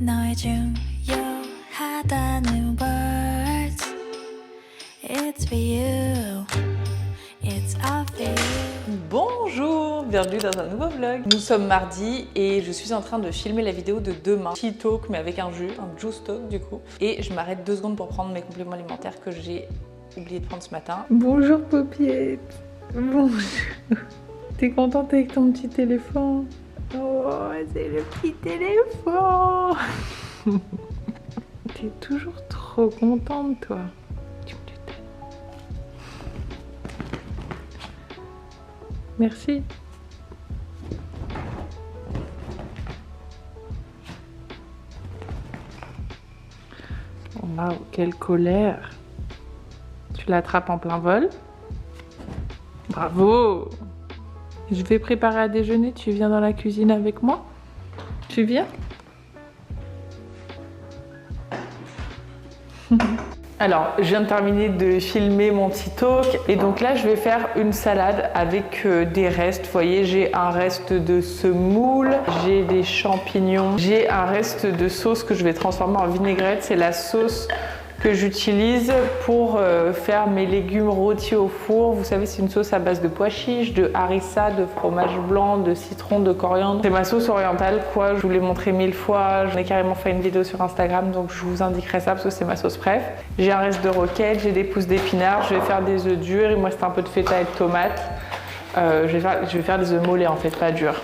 너의 중요하다는 words. It's for you. It's all for you. Bonjour, bienvenue dans un nouveau vlog. Nous sommes mardi et je suis en train de filmer la vidéo de demain. Tea talk mais avec un jus, un juice talk du coup. Et je m'arrête 2 secondes pour prendre mes compléments alimentaires que j'ai oublié de prendre ce matin. Bonjour Paupiette. Bonjour. T'es contente avec ton petit téléphone? Oh, c'est le petit téléphone. T'es toujours trop contente toi. Merci. Waouh, quelle colère. Tu l'attrapes en plein vol. Bravo. Je vais préparer à déjeuner, tu viens dans la cuisine avec moi? Tu viens? Alors, je viens de terminer de filmer mon tea talk et donc là, je vais faire une salade avec des restes. Vous voyez, j'ai un reste de semoule, j'ai des champignons, j'ai un reste de sauce que je vais transformer en vinaigrette. C'est la sauce que j'utilise pour faire mes légumes rôtis au four. Vous savez, c'est une sauce à base de pois chiches, de harissa, de fromage blanc, de citron, de coriandre. C'est ma sauce orientale, quoi. Je vous l'ai montré 1000 fois. J'en ai carrément fait une vidéo sur Instagram, donc je vous indiquerai ça parce que c'est ma sauce préf. J'ai un reste de roquette, j'ai des pousses d'épinards. Je vais faire des œufs durs. Il me reste un peu de feta et de tomates. Je vais faire des œufs mollets en fait, pas durs.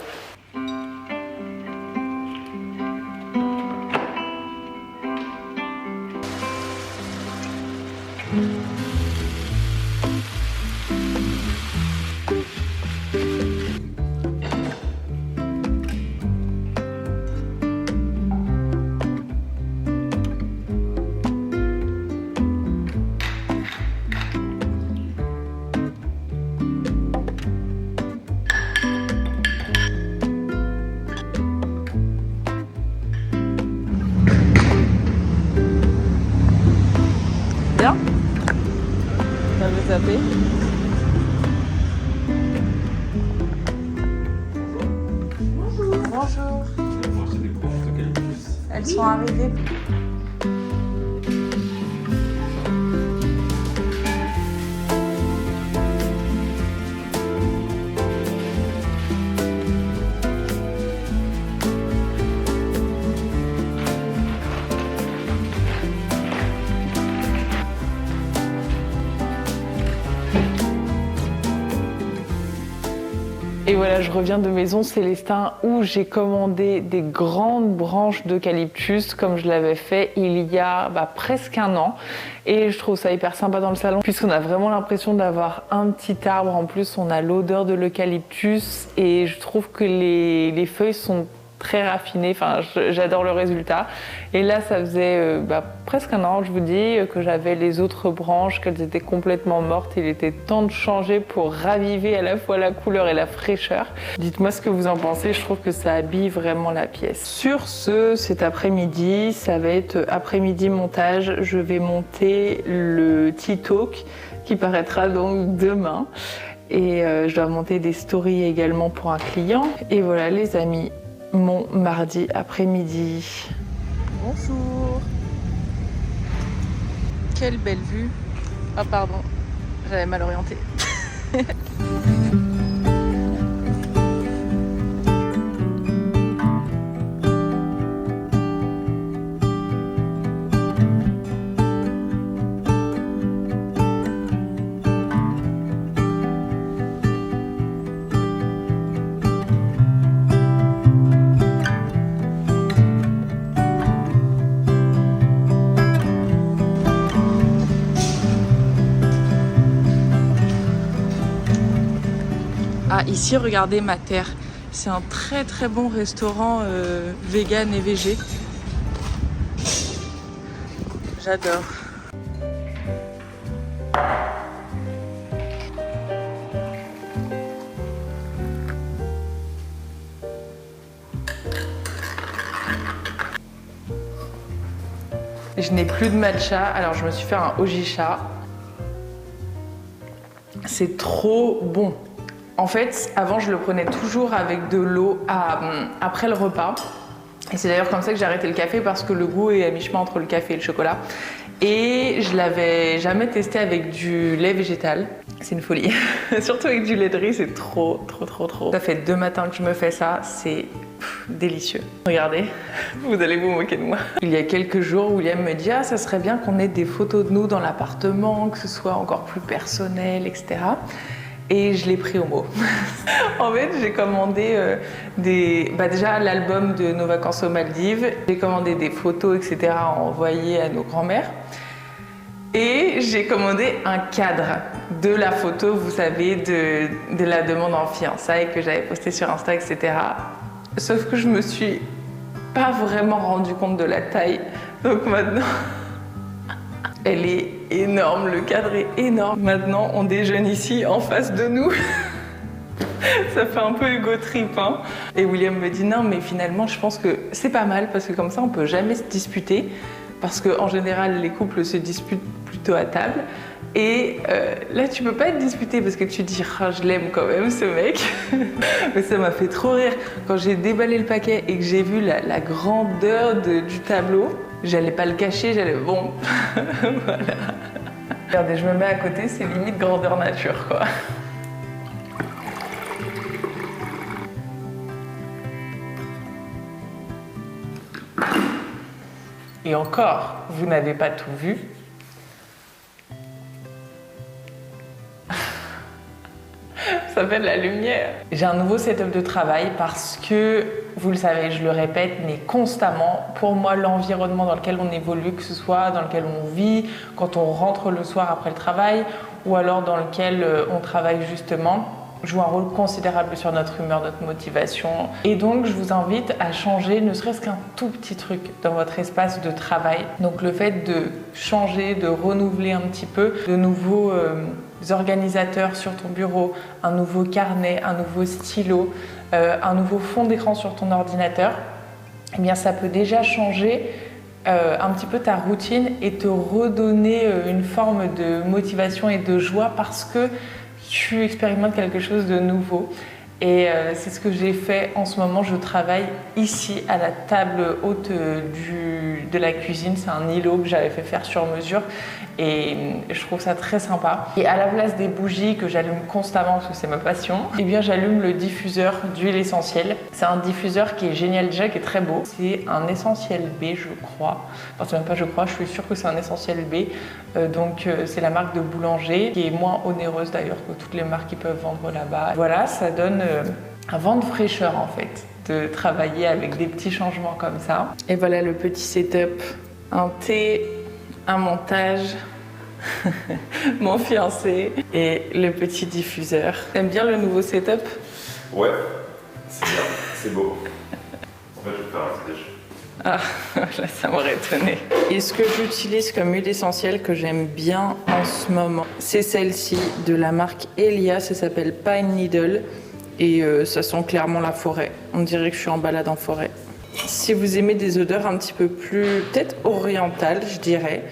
Bien. Ça veut taper. Bonjour. Bonjour. Elles sont arrivées. Et voilà, je reviens de Maison Célestin où j'ai commandé des grandes branches d'eucalyptus comme je l'avais fait il y a presque un an. Et je trouve ça hyper sympa dans le salon puisqu'on a vraiment l'impression d'avoir un petit arbre. En plus, on a l'odeur de l'eucalyptus et je trouve que les feuilles sont très raffinées. Enfin, j'adore le résultat. Et là, ça faisait presque un an, je vous dis, que j'avais les autres branches, qu'elles étaient complètement mortes. Il était temps de changer pour raviver à la fois la couleur et la fraîcheur. Dites-moi ce que vous en pensez, je trouve que ça habille vraiment la pièce. Sur ce, cet après-midi, ça va être après-midi montage. Je vais monter le tea talk qui paraîtra donc demain. Et je dois monter des stories également pour un client. Et voilà les amis, mon mardi après-midi. Bonjour. Quelle belle vue. Ah pardon, j'avais mal orienté. Ah, ici, regardez ma terre. C'est un très très bon restaurant vegan et végé. J'adore. Je n'ai plus de matcha, alors je me suis fait un Ojicha. C'est trop bon. En fait, avant, je le prenais toujours avec de l'eau après le repas. Et c'est d'ailleurs comme ça que j'ai arrêté le café parce que le goût est à mi-chemin entre le café et le chocolat. Et je l'avais jamais testé avec du lait végétal. C'est une folie. Surtout avec du lait de riz, c'est trop. Ça fait 2 matins que je me fais ça, c'est délicieux. Regardez, vous allez vous moquer de moi. Il y a quelques jours, William me dit « Ah, ça serait bien qu'on ait des photos de nous dans l'appartement, que ce soit encore plus personnel, etc. » Et je l'ai pris au mot. En fait, j'ai commandé déjà l'album de nos vacances aux Maldives. J'ai commandé des photos, etc. à envoyer à nos grands-mères. Et j'ai commandé un cadre de la photo, vous savez, de la demande en fiançailles que j'avais postée sur Insta, etc. Sauf que je me suis pas vraiment rendu compte de la taille. Donc maintenant, elle est énorme, le cadre est énorme. Maintenant, on déjeune ici en face de nous. Ça fait un peu ego trip, hein. Et William me dit non, mais finalement, je pense que c'est pas mal parce que comme ça, on peut jamais se disputer. Parce qu'en général, les couples se disputent plutôt à table. Et là, tu peux pas te disputer parce que tu te dis ah, je l'aime quand même, ce mec. Mais ça m'a fait trop rire. Quand j'ai déballé le paquet et que j'ai vu la grandeur du tableau, j'allais pas le cacher, j'allais bon. Voilà. Regardez, je me mets à côté, c'est limite grandeur nature, quoi. Et encore, vous n'avez pas tout vu. Ça fait de la lumière. J'ai un nouveau setup de travail parce que, vous le savez, je le répète, mais constamment, pour moi, l'environnement dans lequel on évolue, que ce soit dans lequel on vit, quand on rentre le soir après le travail, ou alors dans lequel on travaille justement, joue un rôle considérable sur notre humeur, notre motivation. Et donc, je vous invite à changer ne serait-ce qu'un tout petit truc dans votre espace de travail. Donc, le fait de changer, de renouveler un petit peu, de nouveaux organisateurs sur ton bureau, un nouveau carnet, un nouveau stylo, un nouveau fond d'écran sur ton ordinateur, eh bien, ça peut déjà changer un petit peu ta routine et te redonner une forme de motivation et de joie parce que tu expérimentes quelque chose de nouveau. Et c'est ce que j'ai fait en ce moment. Je travaille ici à la table haute de la cuisine. C'est un îlot que j'avais fait faire sur mesure et je trouve ça très sympa. Et à la place des bougies que j'allume constamment parce que c'est ma passion, eh bien j'allume le diffuseur d'huile essentielle. C'est un diffuseur qui est génial déjà, qui est très beau. C'est un essentiel B, je crois. Enfin, c'est même pas je crois, je suis sûre que c'est un essentiel B. Donc c'est la marque de Boulanger qui est moins onéreuse d'ailleurs que toutes les marques qui peuvent vendre là-bas. Voilà, ça donne un vent de fraîcheur en fait, de travailler avec des petits changements comme ça. Et voilà le petit setup, un thé, un montage, mon fiancé et le petit diffuseur. T'aimes bien le nouveau setup? Ouais, c'est bien, c'est beau. En fait, je vais faire un petit déj. Ah, là, ça m'aurait étonné. Et ce que j'utilise comme huile essentielle que j'aime bien en ce moment, c'est celle-ci de la marque Elia, ça s'appelle Pine Needle. Et ça sent clairement la forêt. On dirait que je suis en balade en forêt. Si vous aimez des odeurs un petit peu plus, peut-être orientales, je dirais,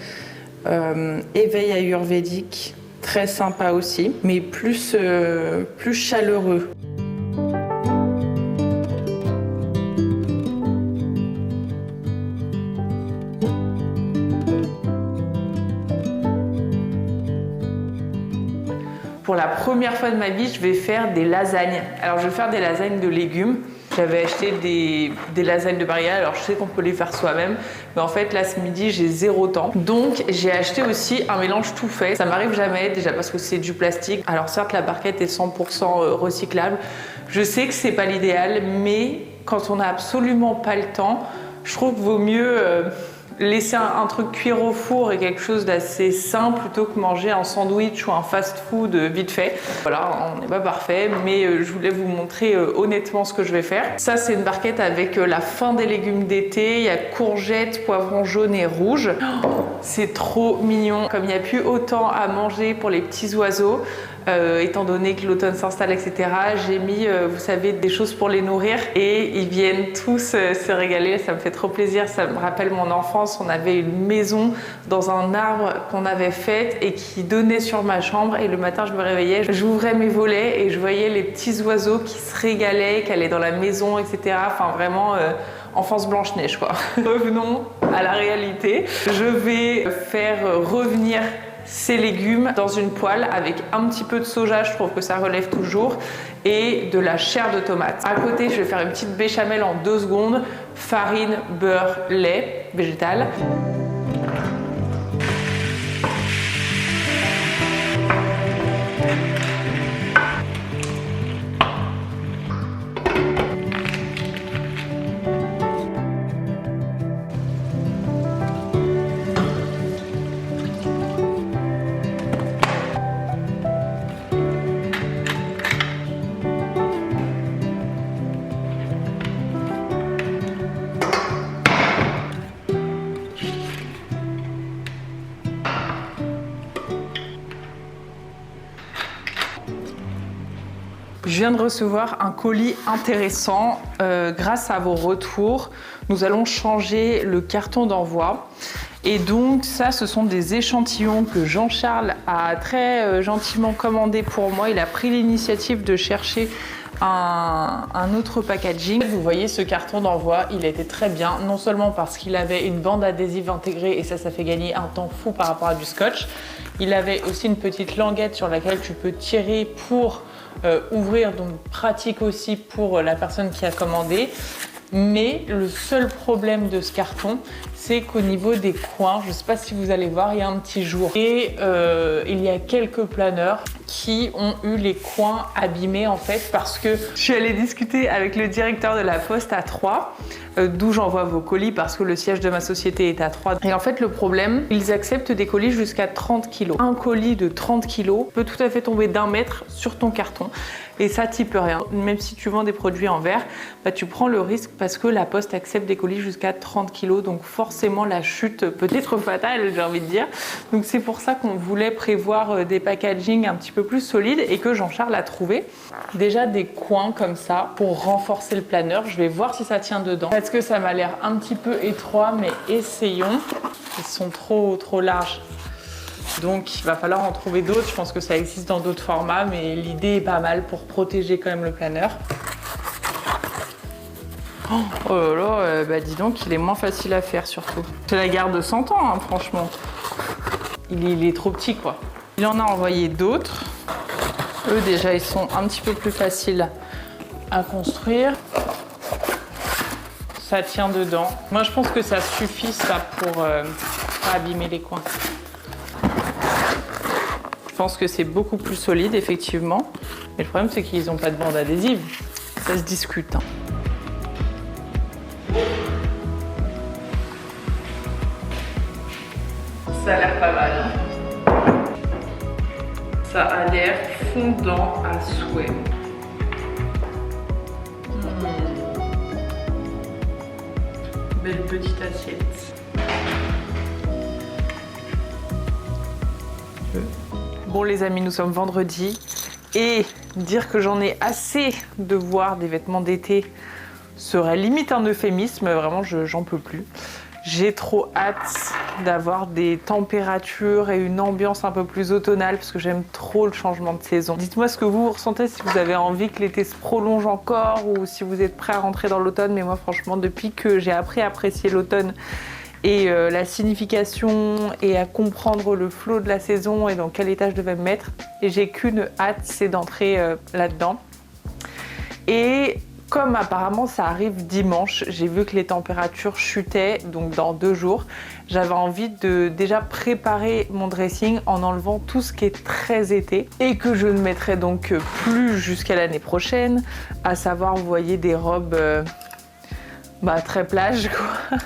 éveil ayurvédique, très sympa aussi, mais plus chaleureux. Pour la première fois de ma vie, je vais faire des lasagnes. Alors, je vais faire des lasagnes de légumes. J'avais acheté des lasagnes de Maria, alors je sais qu'on peut les faire soi-même, mais en fait là ce midi j'ai 0 temps. Donc j'ai acheté aussi un mélange tout fait. Ça m'arrive jamais, déjà parce que c'est du plastique. Alors certes la barquette est 100% recyclable. Je sais que c'est pas l'idéal, mais quand on n'a absolument pas le temps, je trouve qu'il vaut mieux laisser un truc cuire au four et quelque chose d'assez sain plutôt que manger un sandwich ou un fast-food vite fait. Voilà, on n'est pas parfait, mais je voulais vous montrer honnêtement ce que je vais faire. Ça, c'est une barquette avec la fin des légumes d'été. Il y a courgettes, poivrons jaunes et rouges. Oh, c'est trop mignon. Comme il n'y a plus autant à manger pour les petits oiseaux, étant donné que l'automne s'installe, etc. J'ai mis, vous savez, des choses pour les nourrir et ils viennent tous se régaler. Ça me fait trop plaisir. Ça me rappelle mon enfance. On avait une maison dans un arbre qu'on avait faite et qui donnait sur ma chambre. Et le matin, je me réveillais, j'ouvrais mes volets et je voyais les petits oiseaux qui se régalaient, qui allaient dans la maison, etc. Enfin, vraiment, enfance Blanche-Neige, quoi. Revenons à la réalité. Je vais faire revenir ces légumes dans une poêle avec un petit peu de soja, je trouve que ça relève toujours, et de la chair de tomate. À côté, je vais faire une petite béchamel en 2 secondes, farine, beurre, lait végétal. Je viens de recevoir un colis intéressant. Grâce à vos retours, nous allons changer le carton d'envoi. Et donc ça, ce sont des échantillons que Jean-Charles a très gentiment commandé pour moi. Il a pris l'initiative de chercher un autre packaging. Vous voyez ce carton d'envoi, il était très bien, non seulement parce qu'il avait une bande adhésive intégrée et ça fait gagner un temps fou par rapport à du scotch. Il avait aussi une petite languette sur laquelle tu peux tirer pour ouvrir, donc pratique aussi pour la personne qui a commandé. Mais le seul problème de ce carton, c'est qu'au niveau des coins, je ne sais pas si vous allez voir, il y a un petit jour. Et il y a quelques planeurs qui ont eu les coins abîmés en fait parce que je suis allée discuter avec le directeur de la Poste à Troyes, d'où j'envoie vos colis parce que le siège de ma société est à Troyes. Et en fait le problème, ils acceptent des colis jusqu'à 30 kg. Un colis de 30 kg peut tout à fait tomber d'1 mètre sur ton carton. Et ça, t'y peux rien. Même si tu vends des produits en verre, bah, tu prends le risque parce que la Poste accepte des colis jusqu'à 30 kg. Donc forcément, la chute peut être fatale, j'ai envie de dire. Donc c'est pour ça qu'on voulait prévoir des packaging un petit peu plus solides et que Jean-Charles a trouvé. Déjà des coins comme ça pour renforcer le planeur. Je vais voir si ça tient dedans. Parce que ça m'a l'air un petit peu étroit, mais essayons. Ils sont trop larges. Donc il va falloir en trouver d'autres, je pense que ça existe dans d'autres formats, mais l'idée est pas mal pour protéger quand même le planeur. Oh là là, bah dis donc, il est moins facile à faire surtout. C'est la garde de 100 ans, hein, franchement. Il est trop petit quoi. Il en a envoyé d'autres. Eux déjà, ils sont un petit peu plus faciles à construire. Ça tient dedans. Moi je pense que ça suffit ça pour pas abîmer les coins. Je pense que c'est beaucoup plus solide, effectivement. Mais le problème, c'est qu'ils n'ont pas de bande adhésive. Ça se discute. Hein. Ça a l'air pas mal. Hein. Ça a l'air fondant à souhait. Belle petite assiette. Bon les amis, nous sommes vendredi et dire que j'en ai assez de voir des vêtements d'été serait limite un euphémisme, vraiment j'en peux plus. J'ai trop hâte d'avoir des températures et une ambiance un peu plus automnale parce que j'aime trop le changement de saison. Dites-moi ce que vous ressentez, si vous avez envie que l'été se prolonge encore ou si vous êtes prêts à rentrer dans l'automne. Mais moi franchement, depuis que j'ai appris à apprécier l'automne et la signification et à comprendre le flow de la saison et dans quel état je devais me mettre. Et j'ai qu'une hâte, c'est d'entrer là-dedans. Et comme apparemment ça arrive dimanche, j'ai vu que les températures chutaient, donc dans 2 jours, j'avais envie de déjà préparer mon dressing en enlevant tout ce qui est très été et que je ne mettrai donc plus jusqu'à l'année prochaine, à savoir, vous voyez, des robes très plage quoi.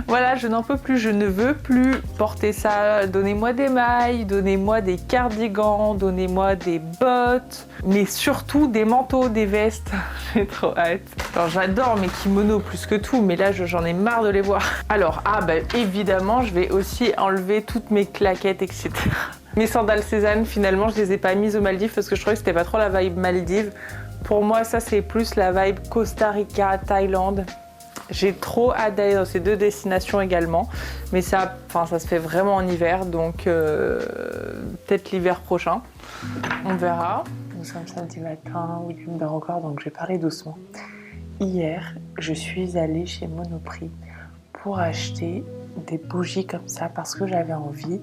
Voilà, je n'en peux plus, je ne veux plus porter ça. Donnez-moi des mailles, donnez-moi des cardigans, donnez-moi des bottes, mais surtout des manteaux, des vestes. J'ai trop hâte. Alors j'adore mes kimonos plus que tout, mais là j'en ai marre de les voir. Alors, évidemment, je vais aussi enlever toutes mes claquettes, etc. Mes sandales Cézanne, finalement, je les ai pas mises aux Maldives parce que je trouvais que c'était pas trop la vibe Maldives. Pour moi, ça c'est plus la vibe Costa Rica, Thaïlande. J'ai trop hâte d'aller dans ces deux destinations également, mais ça se fait vraiment en hiver, donc peut-être l'hiver prochain, on verra. Nous sommes samedi matin, William dort encore, donc je vais parler doucement. Hier, je suis allée chez Monoprix pour acheter des bougies comme ça parce que j'avais envie,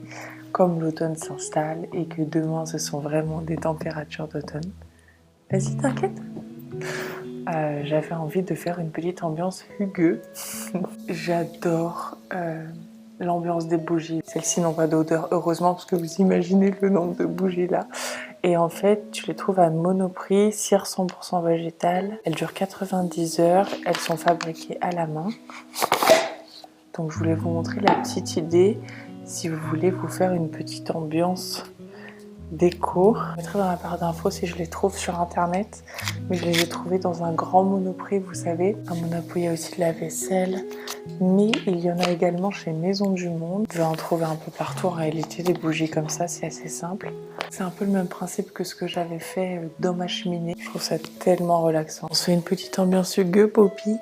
comme l'automne s'installe et que demain ce sont vraiment des températures d'automne. Vas-y, t'inquiète. J'avais envie de faire une petite ambiance fugueux. J'adore l'ambiance des bougies. Celles-ci n'ont pas d'odeur, heureusement, parce que vous imaginez le nombre de bougies là. Et en fait, tu les trouves à Monoprix, cire 100% végétale. Elles durent 90 heures. Elles sont fabriquées à la main. Donc je voulais vous montrer la petite idée si vous voulez vous faire une petite ambiance déco. Je mettrai dans la barre d'infos si je les trouve sur internet, mais je les ai trouvées dans un grand Monoprix, vous savez. À Monoprix, il y a aussi de la vaisselle, mais il y en a également chez Maison du Monde. Vous pouvez en trouver un peu partout en réalité, des bougies comme ça, c'est assez simple. C'est un peu le même principe que ce que j'avais fait dans ma cheminée. Je trouve ça tellement relaxant. On se fait une petite ambiance hugueux, Poppy.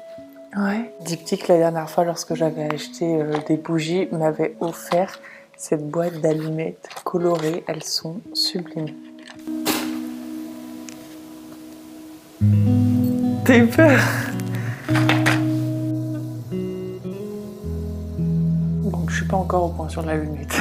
Ouais. Diptyque, la dernière fois, lorsque j'avais acheté des bougies, m'avait offert cette boîte d'allumettes colorées. Elles sont sublimes. T'as eu peur? Donc je suis pas encore au point sur l'allumette.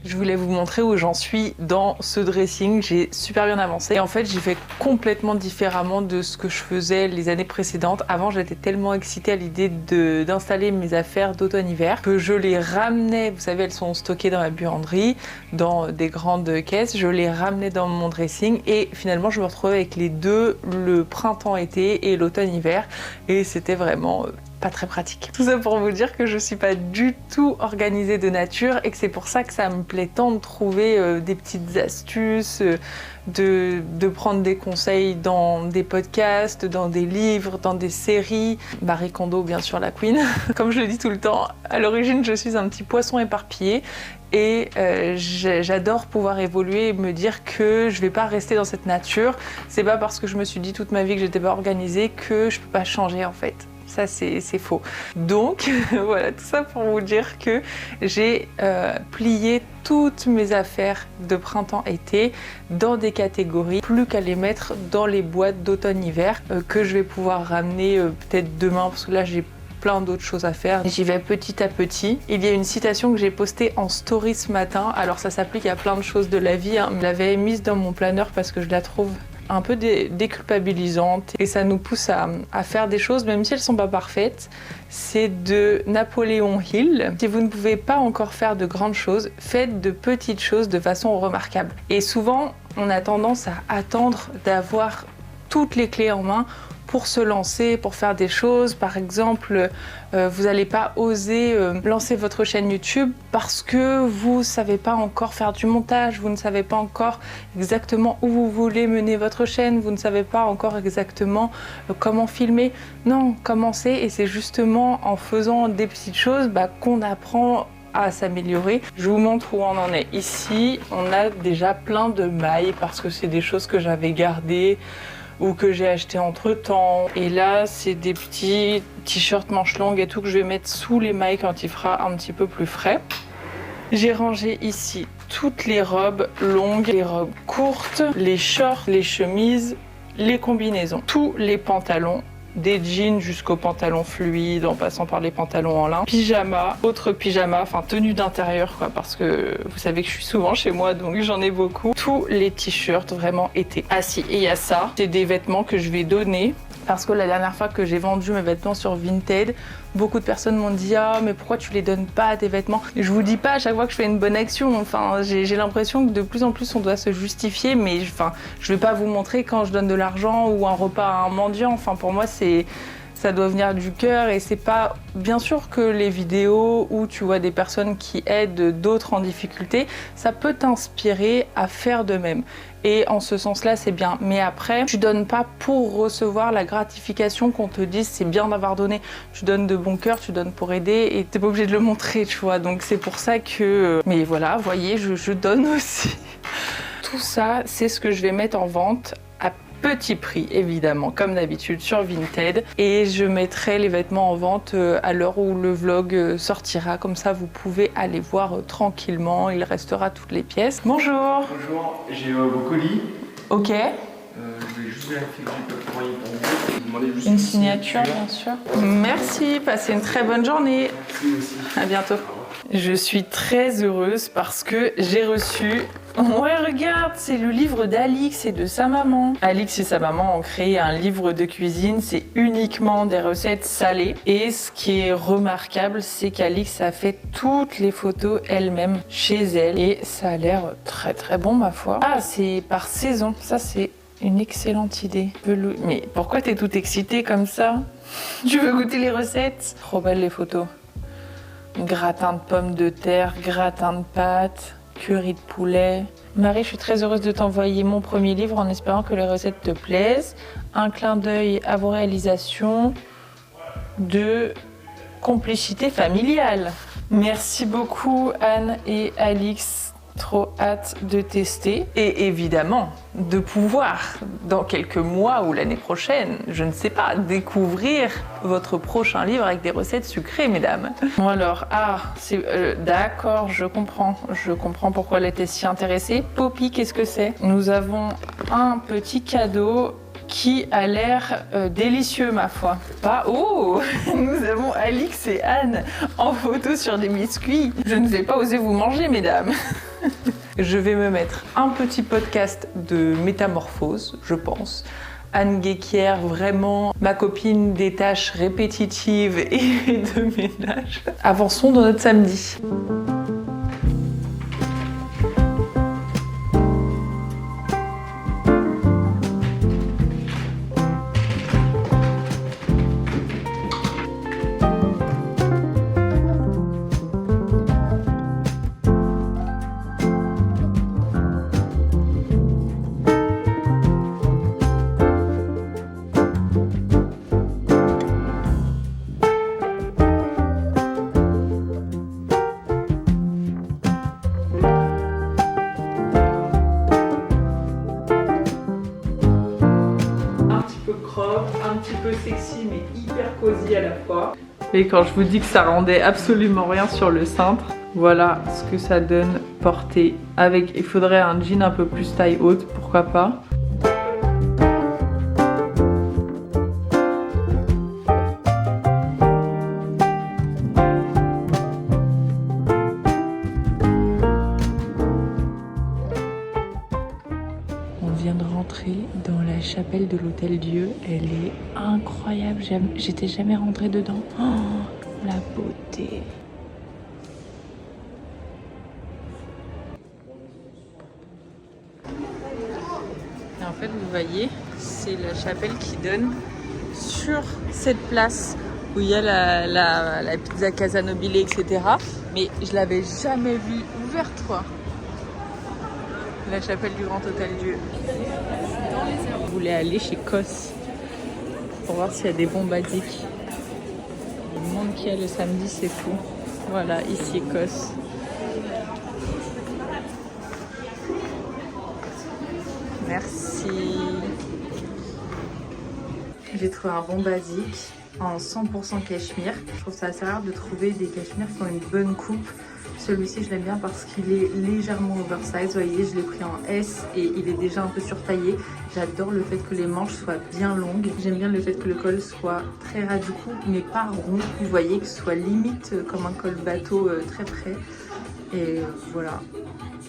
Je voulais vous montrer où j'en suis dans ce dressing. J'ai super bien avancé. Et en fait, j'ai fait complètement différemment de ce que je faisais les années précédentes. Avant, j'étais tellement excitée à l'idée d'installer mes affaires d'automne-hiver que je les ramenais. Vous savez, elles sont stockées dans ma buanderie, dans des grandes caisses. Je les ramenais dans mon dressing et finalement, je me retrouvais avec les deux, le printemps-été et l'automne-hiver. Et c'était vraiment pas très pratique. Tout ça pour vous dire que je suis pas du tout organisée de nature et que c'est pour ça que ça me plaît tant de trouver des petites astuces, de prendre des conseils dans des podcasts, dans des livres, dans des séries. Marie Kondo, bien sûr, la queen. Comme je le dis tout le temps, à l'origine, je suis un petit poisson éparpillé. Et j'adore pouvoir évoluer et me dire que je vais pas rester dans cette nature. C'est pas parce que je me suis dit toute ma vie que j'étais pas organisée que je peux pas changer en fait. Ça, c'est faux. Donc, voilà, tout ça pour vous dire que j'ai plié toutes mes affaires de printemps-été dans des catégories, plus qu'à les mettre dans les boîtes d'automne-hiver que je vais pouvoir ramener peut-être demain, parce que là, j'ai plein d'autres choses à faire. J'y vais petit à petit. Il y a une citation que j'ai postée en story ce matin. Alors, ça s'applique à plein de choses de la vie. Je l'avais mise dans mon planeur parce que je la trouve un peu déculpabilisante et ça nous pousse à faire des choses même si elles sont pas parfaites. C'est de Napoléon Hill. Si vous ne pouvez pas encore faire de grandes choses, faites de petites choses de façon remarquable. Et souvent, on a tendance à attendre d'avoir toutes les clés en main pour se lancer, pour faire des choses. Par exemple, vous n'allez pas oser lancer votre chaîne YouTube parce que vous ne savez pas encore faire du montage, vous ne savez pas encore exactement où vous voulez mener votre chaîne, vous ne savez pas encore exactement comment filmer. Non, commencez et c'est justement en faisant des petites choses qu'on apprend à s'améliorer. Je vous montre où on en est. Ici, on a déjà plein de mailles parce que c'est des choses que j'avais gardées ou que j'ai acheté entre temps. Et là, c'est des petits t-shirts manches longues et tout que je vais mettre sous les mailles quand il fera un petit peu plus frais. J'ai rangé ici toutes les robes longues, les robes courtes, les shorts, les chemises, les combinaisons, tous les pantalons des jeans jusqu'aux pantalons fluides, en passant par les pantalons en lin. Pyjama, autre pyjama, enfin tenue d'intérieur quoi, parce que vous savez que je suis souvent chez moi, donc j'en ai beaucoup. Tous les t-shirts vraiment étaient assis. Et il y a ça, c'est des vêtements que je vais donner. Parce que la dernière fois que j'ai vendu mes vêtements sur Vinted, beaucoup de personnes m'ont dit « Ah, mais pourquoi tu les donnes pas tes vêtements ?» Je vous dis pas à chaque fois que je fais une bonne action. Enfin, j'ai l'impression que de plus en plus on doit se justifier, mais je vais pas vous montrer quand je donne de l'argent ou un repas à un mendiant. Enfin, pour moi, ça doit venir du cœur et c'est pas... Bien sûr que les vidéos où tu vois des personnes qui aident d'autres en difficulté, ça peut t'inspirer à faire de même. Et en ce sens-là, c'est bien. Mais après, tu donnes pas pour recevoir la gratification qu'on te dise c'est bien d'avoir donné. Tu donnes de bon cœur, tu donnes pour aider et t'es pas obligé de le montrer, tu vois. Donc c'est pour ça que... Mais voilà, voyez, je donne aussi. Tout ça, c'est ce que je vais mettre en vente à petit prix, évidemment, comme d'habitude sur Vinted. Et je mettrai les vêtements en vente à l'heure où le vlog sortira. Comme ça, vous pouvez aller voir tranquillement. Il restera toutes les pièces. Bonjour. Bonjour, j'ai vos colis. Ok. Je voulais juste vérifier que j'ai pas de courrier pour vous. Je vous demandais juste Une signature, bien sûr. Merci, passez une très bonne journée. Merci aussi. À bientôt. Je suis très heureuse parce que j'ai reçu... Ouais, regarde, c'est le livre d'Alix et de sa maman. Alix et sa maman ont créé un livre de cuisine, c'est uniquement des recettes salées. Et ce qui est remarquable, c'est qu'Alix a fait toutes les photos elle-même chez elle. Et ça a l'air très très bon, ma foi. Ah, c'est par saison, ça c'est une excellente idée. Mais pourquoi t'es toute excitée comme ça? Tu veux goûter les recettes? Trop belles les photos. Gratin de pommes de terre, gratin de pâtes, curry de poulet. Marie, je suis très heureuse de t'envoyer mon premier livre en espérant que les recettes te plaisent. Un clin d'œil à vos réalisations de complicité familiale. Merci beaucoup Anne et Alix. Trop hâte de tester et évidemment de pouvoir, dans quelques mois ou l'année prochaine, je ne sais pas, découvrir votre prochain livre avec des recettes sucrées, mesdames. Bon alors, d'accord, je comprends pourquoi elle était si intéressée. Poppy, qu'est-ce que c'est? Nous avons un petit cadeau qui a l'air délicieux, ma foi. Oh, nous avons Alix et Anne en photo sur des biscuits. Je ne vais pas oser vous manger, mesdames. Je vais me mettre un petit podcast de métamorphose, je pense. Anne Guéquière, vraiment ma copine des tâches répétitives et de ménage. Avançons dans notre samedi. Un petit peu sexy mais hyper cosy à la fois. Et quand je vous dis que ça rendait absolument rien sur le cintre, voilà ce que ça donne porté avec. Il faudrait un jean un peu plus taille haute, pourquoi pas. On vient de rentrer dans la chapelle de l'Hôtel Dieu. Elle est incroyable. J'étais jamais rentrée dedans. Oh, la beauté. Et en fait, vous voyez, c'est la chapelle qui donne sur cette place où il y a la pizza Casa Nobile, etc. Mais je l'avais jamais vue ouverte, quoi. La chapelle du Grand Hôtel Dieu. Je voulais aller chez Cos pour voir s'il y a des bons basiques. Le monde qu'il y a le samedi, c'est fou. Voilà, ici Cos. Merci. J'ai trouvé un bon basique en 100% cachemire. Je trouve ça assez rare de trouver des cachemires qui ont une bonne coupe. Celui-ci je l'aime bien parce qu'il est légèrement oversize, vous voyez je l'ai pris en S et il est déjà un peu surtaillé. J'adore le fait que les manches soient bien longues, j'aime bien le fait que le col soit très ras du cou mais pas rond, vous voyez que ce soit limite comme un col bateau très près. Et voilà,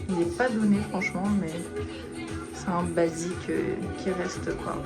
il n'est pas donné franchement mais c'est un basique qui reste quoi.